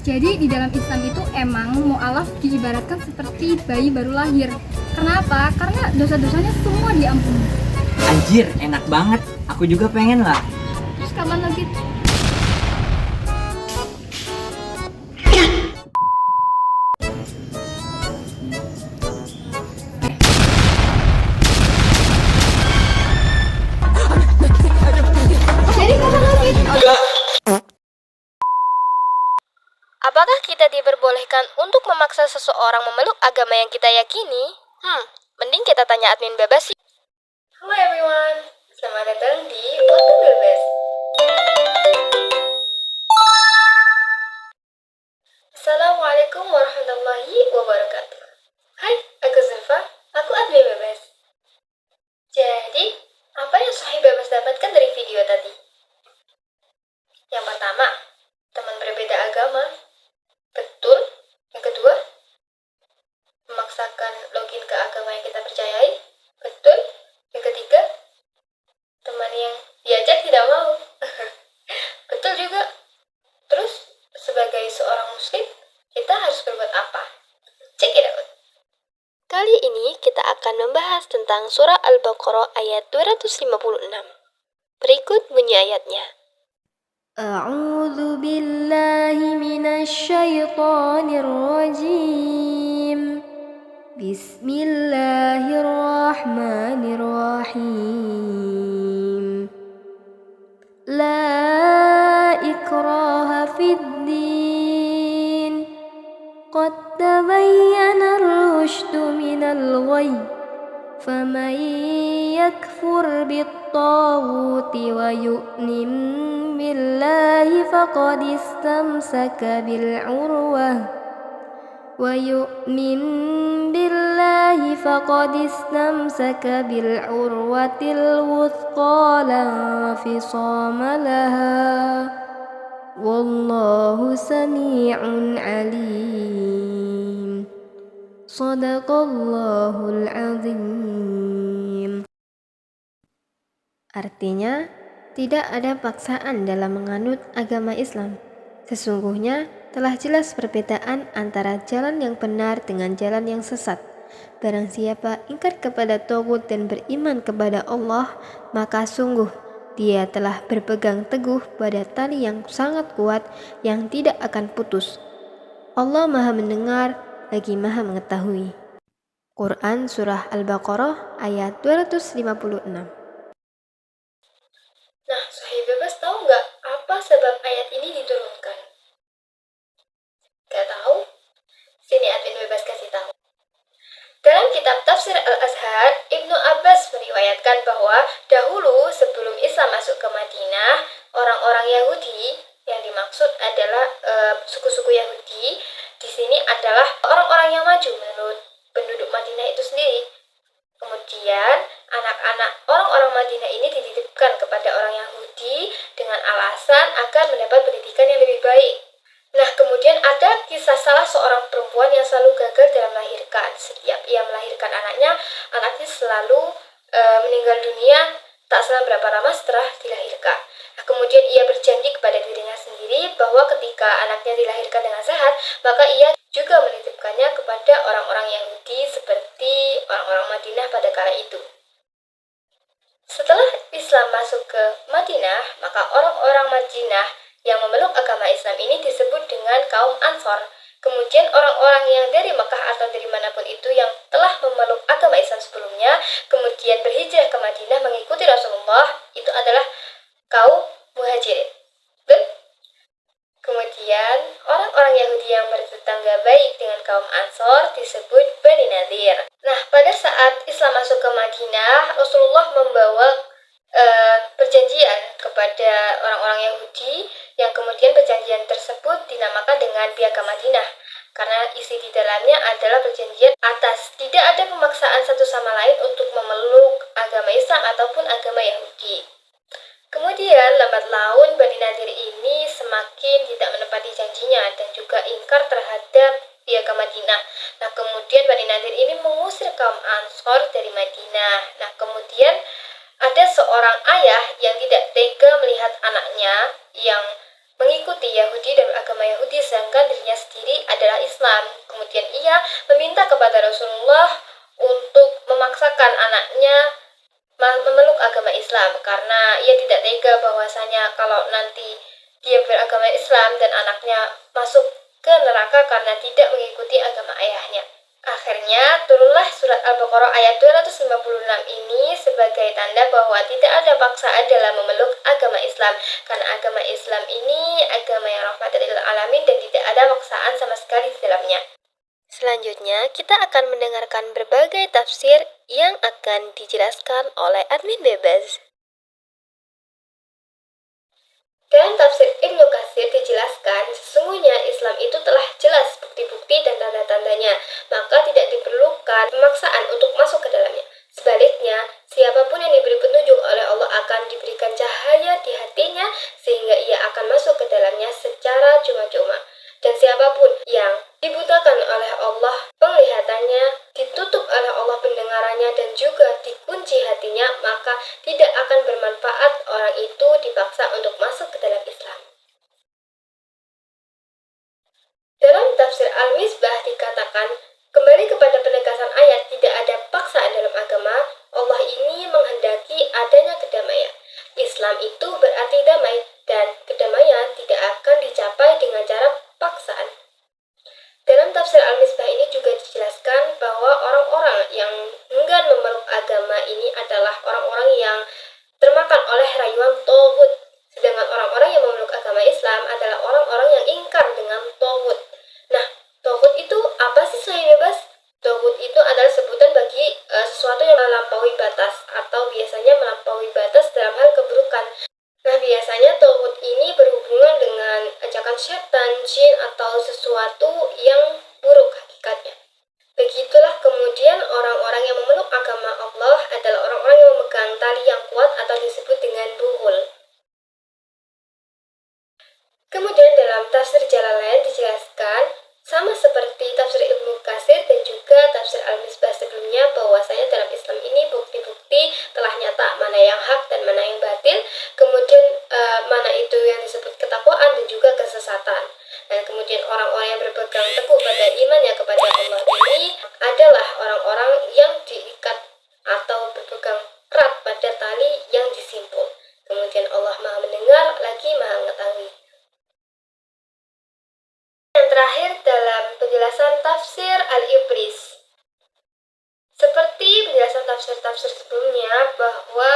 Jadi di dalam Islam itu emang mu'alaf diibaratkan seperti bayi baru lahir. Kenapa? Karena dosa-dosanya semua diampuni. Anjir, enak banget. Aku juga pengen lah. Terus kapan lagi? Jadi kapan lagi? Apakah kita diperbolehkan untuk memaksa seseorang memeluk agama yang kita yakini? Mending kita tanya admin bebas sih. Halo everyone, selamat datang di Waktu Bebas. Assalamualaikum warahmatullahi wabarakatuh. Hai, aku Zulfa, aku admin bebas. Jadi, apa yang Sahih Bebas dapatkan dari video tadi? Yang pertama, teman berbeda agama. Betul. Yang kedua, memaksakan login ke agama yang kita percayai. Betul. Yang ketiga, teman yang diajak tidak mau. Betul juga. Terus, sebagai seorang muslim, kita harus berbuat apa? Check it out. Kali ini kita akan membahas tentang surah Al-Baqarah ayat 256. Berikut bunyi ayatnya. أعوذ بالله من الشيطان الرجيم بسم الله الرحمن الرحيم لا إكراه في الدين قد تبين الرشد من الغي فمن يكفر بالطاغوت ويؤمن بالله فقد استمسك بالعروة الوثقى لا انفصام لها والله سميع عليم صدق الله العظيم. Artinya, tidak ada paksaan dalam menganut agama Islam. Sesungguhnya telah jelas perbedaan antara jalan yang benar dengan jalan yang sesat. Barang siapa ingkar kepada Tauhid dan beriman kepada Allah, maka sungguh dia telah berpegang teguh pada tali yang sangat kuat yang tidak akan putus. Allah Maha Mendengar lagi Maha Mengetahui. Quran Surah Al-Baqarah ayat 256. Nah, Sahih Bebas tahu nggak apa sebab ayat ini diturunkan? Gak tahu? Sini admin bebas kasih tahu. Dalam kitab Tafsir Al-Azhar, Ibnu Abbas meriwayatkan bahwa dahulu sebelum Islam masuk ke Madinah, orang-orang Yahudi yang dimaksud adalah suku-suku Yahudi di sini adalah orang-orang yang maju menurut penduduk Madinah itu sendiri. Kemudian, anak-anak orang-orang Madinah ini dititipkan kepada orang Yahudi dengan alasan agar mendapat pendidikan yang lebih baik. Nah, kemudian ada kisah salah seorang perempuan yang selalu gagal dalam melahirkan. Setiap ia melahirkan anaknya selalu meninggal dunia tak selang berapa lama setelah dilahirkan. Nah, kemudian ia berjanji kepada dirinya sendiri bahwa ketika anaknya dilahirkan dengan sehat, maka ia juga menitipkannya kepada orang-orang Yahudi seperti orang-orang Madinah pada kala itu. Setelah Islam masuk ke Madinah, maka orang-orang Madinah yang memeluk agama Islam ini disebut dengan kaum Ansor. Kemudian orang-orang yang dari Makkah atau dari manapun itu yang telah memeluk agama Islam sebelumnya, kemudian berhijrah ke Madinah mengikuti Rasulullah, itu adalah kaum Muhajirin. Kemudian orang-orang Yahudi yang bertetangga baik dengan kaum Ansor disebut Bani Nadir. Nah, pada saat Islam masuk ke Madinah, Rasulullah membawa perjanjian kepada orang-orang Yahudi yang kemudian perjanjian tersebut dinamakan dengan Piagam Madinah karena isi di dalamnya adalah perjanjian atas tidak ada pemaksaan satu sama lain untuk memeluk agama Islam ataupun agama Yahudi. Kemudian lambat laun Bani Nadir ini semakin tidak menepati janjinya dan juga ingkar terhadap Piagam Madinah. Nah, kemudian Bani Nadir ini mengusir kaum Ansor dari Madinah. Nah, kemudian ada seorang ayah yang tidak tega melihat anaknya yang mengikuti Yahudi dan agama Yahudi sedangkan dirinya sendiri adalah Islam. Kemudian ia meminta kepada Rasulullah untuk memaksakan anaknya memeluk agama Islam karena ia tidak tega bahwasanya kalau nanti dia beragama Islam dan anaknya masuk ke neraka karena tidak mengikuti agama ayahnya. Akhirnya turunlah surat Al-Baqarah ayat 256 ini sebagai tanda bahwa tidak ada paksaan dalam memeluk agama Islam karena agama Islam ini agama yang rahmatan lil alamin dan tidak ada paksaan sama sekali di dalamnya. Selanjutnya, kita akan mendengarkan berbagai tafsir yang akan dijelaskan oleh admin bebas. Dalam tafsir Ibnu Katsir dijelaskan, sesungguhnya Islam itu telah jelas bukti-bukti dan tanda-tandanya, maka tidak diperlukan pemaksaan untuk masuk ke dalamnya. Sebaliknya, siapapun yang diberi petunjuk oleh Allah akan diberikan cahaya di hatinya sehingga ia akan masuk ke dalamnya secara cuma-cuma. Dan siapapun yang dibutakan oleh Allah penglihatannya, ditutup oleh Allah pendengarannya dan juga dikunci hatinya, maka tidak akan bermanfaat orang itu dipaksa untuk masuk ke dalam Islam. Dalam tafsir Al-Misbah dikatakan, kembali kepada penegasan ayat tidak ada paksaan dalam agama, Allah ini menghendaki adanya kedamaian. Islam itu berarti damai dan kedamaian tidak akan dicapai dengan cara paksaan. Dalam tafsir Al-Misbah ini juga dijelaskan bahwa orang-orang yang enggan memeluk agama ini adalah orang-orang yang termakan oleh rayuan tauhid. Sedangkan orang-orang yang memeluk agama Islam adalah orang-orang yang ingkar dengan tauhid. Nah, tauhid itu apa sih Sahih Bebas? Tauhid itu adalah sebutan bagi sesuatu yang melampaui batas atau biasanya melampaui batas dalam hal keburukan. Nah, biasanya tauhid ini berhubungan dengan ajakan setan, jin, atau sesuatu yang buruk hakikatnya. Begitulah kemudian orang-orang yang memeluk agama Allah adalah orang-orang yang memegang tali yang kuat atau disebut dengan buhul. Kemudian dalam tafsir Jalalain dijelaskan, sama seperti tafsir Ibnu Katsir dan juga tafsir Al-Misbah sebelumnya, bahwasanya dalam Islam ini bukti-bukti telah nyata mana yang hak dan mana yang batil, kemudian mana itu yang disebut ketakwaan dan juga kesesatan. Dan kemudian orang-orang yang berpegang teguh pada imannya kepada Allah ini adalah orang-orang yang diikat atau berpegang erat pada tali yang disimpul. Kemudian Allah Maha mendengar lagi Maha mengetahui. Yang terakhir dalam penjelasan tafsir Al-Ibris. Seperti penjelasan tafsir-tafsir sebelumnya bahwa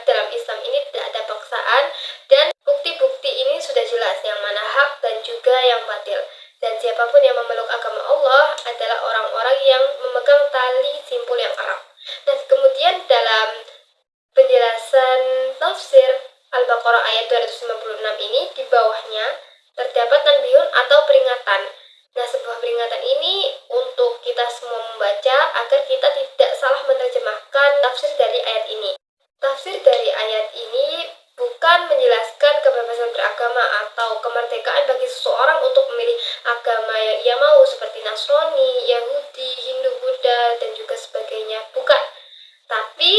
dalam Islam ini tidak ada paksaan dan bukti-bukti ini sudah jelas yang mana hak dan juga yang batil. Dan siapapun yang memeluk agama Allah adalah orang-orang yang memegang tali simpul yang erat. Dan kemudian dalam penjelasan tafsir Al-Baqarah ayat 256 ini di bawahnya terdapat tanbihun atau peringatan. Nah, sebuah peringatan ini untuk kita semua membaca agar kita tidak salah menerjemahkan tafsir dari ayat ini. Tafsir dari ayat ini bukan menjelaskan kebebasan beragama atau kemerdekaan bagi seseorang untuk memilih agama yang ia mau seperti Nasrani, Yahudi, Hindu, Buddha, dan juga sebagainya. Bukan. Tapi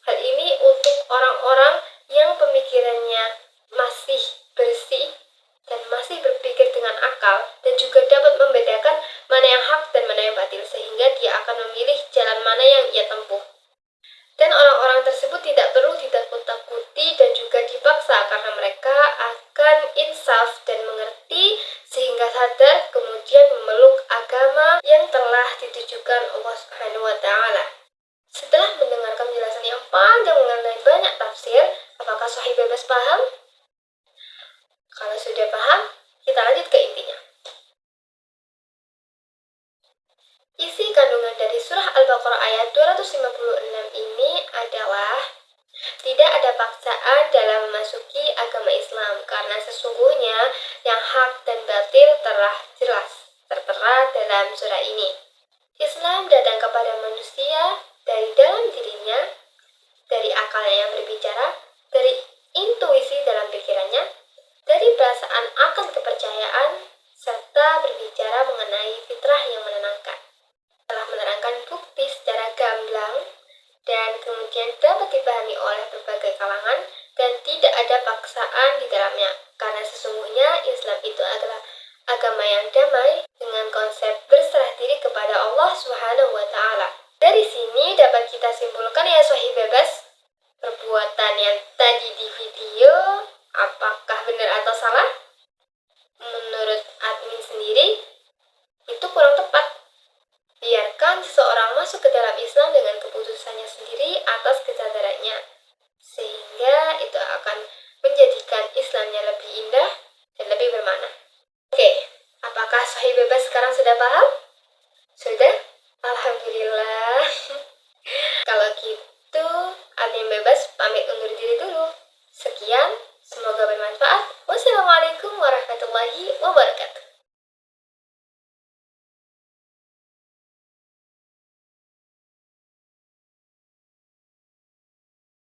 hal ini untuk orang-orang yang pemikirannya masih bersih dan masih berpikir dengan akal dan juga dapat membedakan mana yang hak dan mana yang batil sehingga dia akan memilih jalan mana yang ia tempuh. Dan orang-orang tersebut tidak perlu ditakut-takuti dan juga dipaksa karena mereka akan insaf dan mengerti sehingga sadar kemudian memeluk agama yang telah ditujukan Allah Subhanahu wa taala. Setelah mendengarkan penjelasan yang panjang mengenai banyak tafsir, apakah Sahih Bebas paham? Kalau sudah paham, kita lanjut ke intinya. Isi kandungan dari surah Al-Baqarah ayat 256 ini adalah tidak ada paksaan dalam memasuki agama Islam karena sesungguhnya yang hak dan batil telah jelas tertera dalam surah ini. Islam datang kepada manusia dari dalam dirinya, dari akalnya yang berbicara, dari intuisi dalam pikirannya, dari perasaan akan kepercayaan, serta berbicara mengenai fitrah yang menenangkan. Telah menerangkan bukti secara gamblang dan kemudian dapat dipahami oleh berbagai kalangan dan tidak ada paksaan di dalamnya karena sesungguhnya yang damai dengan konsep berserah diri kepada Allah Subhanahu wa Ta'ala. Dari sini dapat kita simpulkan ya Sohi Bebas, perbuatan yang tadi di video apakah benar atau salah? Menurut admin sendiri, itu kurang tepat. Biarkan seseorang masuk ke dalam Islam dengan keputusannya sendiri atas kesadarannya, sehingga itu akan menjadikan Islamnya lebih indah dan lebih bermakna. Oke, apakah Sohi Bebas sekarang sudah paham? Sudah? Alhamdulillah. Kalau gitu, admin Bebas pamit undur diri dulu. Sekian, semoga bermanfaat. Wassalamualaikum warahmatullahi wabarakatuh.